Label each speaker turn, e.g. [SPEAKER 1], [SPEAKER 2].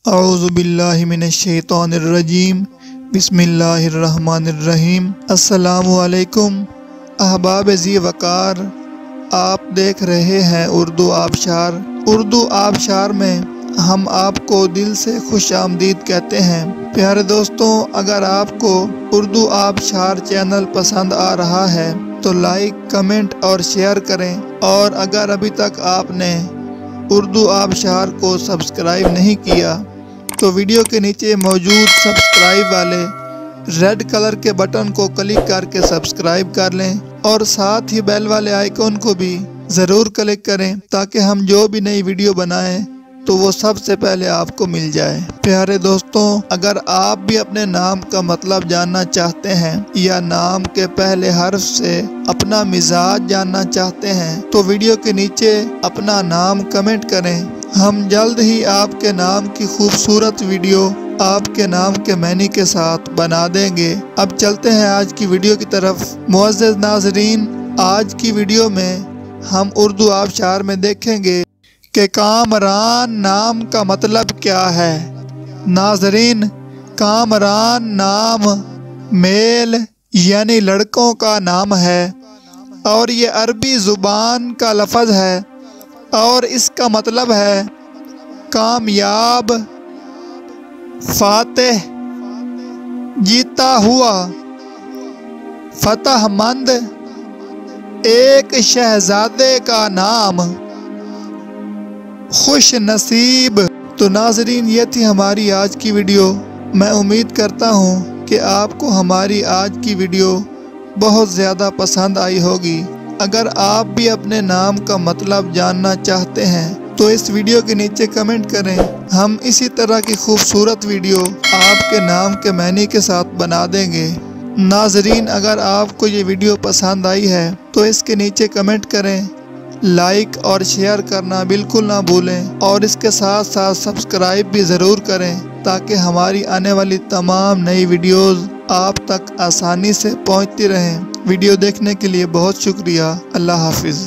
[SPEAKER 1] اعوذ باللہ من الشیطان الرجیم بسم اللہ الرحمن الرحیم۔ السلام علیکم احباب ذی وقار، آپ دیکھ رہے ہیں اردو آبشار۔ اردو آبشار میں ہم آپ کو دل سے خوش آمدید کہتے ہیں۔ پیارے دوستوں، اگر آپ کو اردو آبشار چینل پسند آ رہا ہے تو لائک، کمنٹ اور شیئر کریں، اور اگر ابھی تک آپ نے اردو آبشار کو سبسکرائب نہیں کیا تو ویڈیو کے نیچے موجود سبسکرائب والے ریڈ کلر کے بٹن کو کلک کر کے سبسکرائب کر لیں، اور ساتھ ہی بیل والے آئیکن کو بھی ضرور کلک کریں تاکہ ہم جو بھی نئی ویڈیو بنائیں تو وہ سب سے پہلے آپ کو مل جائے۔ پیارے دوستوں، اگر آپ بھی اپنے نام کا مطلب جاننا چاہتے ہیں یا نام کے پہلے حرف سے اپنا مزاج جاننا چاہتے ہیں تو ویڈیو کے نیچے اپنا نام کمنٹ کریں۔ ہم جلد ہی آپ کے نام کی خوبصورت ویڈیو آپ کے نام کے معنی کے ساتھ بنا دیں گے۔ اب چلتے ہیں آج کی ویڈیو کی طرف۔ معزز ناظرین، آج کی ویڈیو میں ہم اردو آبشار میں دیکھیں گے کہ کامران نام کا مطلب کیا ہے۔ ناظرین، کامران نام میل یعنی لڑکوں کا نام ہے، اور یہ عربی زبان کا لفظ ہے، اور اس کا مطلب ہے کامیاب، فاتح، جیتا ہوا، فتح مند، ایک شہزادے کا نام، خوش نصیب۔ تو ناظرین، یہ تھی ہماری آج کی ویڈیو۔ میں امید کرتا ہوں کہ آپ کو ہماری آج کی ویڈیو بہت زیادہ پسند آئی ہوگی۔ اگر آپ بھی اپنے نام کا مطلب جاننا چاہتے ہیں تو اس ویڈیو کے نیچے کمنٹ کریں۔ ہم اسی طرح کی خوبصورت ویڈیو آپ کے نام کے معنی کے ساتھ بنا دیں گے۔ ناظرین، اگر آپ کو یہ ویڈیو پسند آئی ہے تو اس کے نیچے کمنٹ کریں، لائک اور شیئر کرنا بالکل نہ بھولیں، اور اس کے ساتھ ساتھ سبسکرائب بھی ضرور کریں تاکہ ہماری آنے والی تمام نئی ویڈیوز آپ تک آسانی سے پہنچتی رہیں۔ ویڈیو دیکھنے کے لیے بہت شکریہ۔ اللہ حافظ۔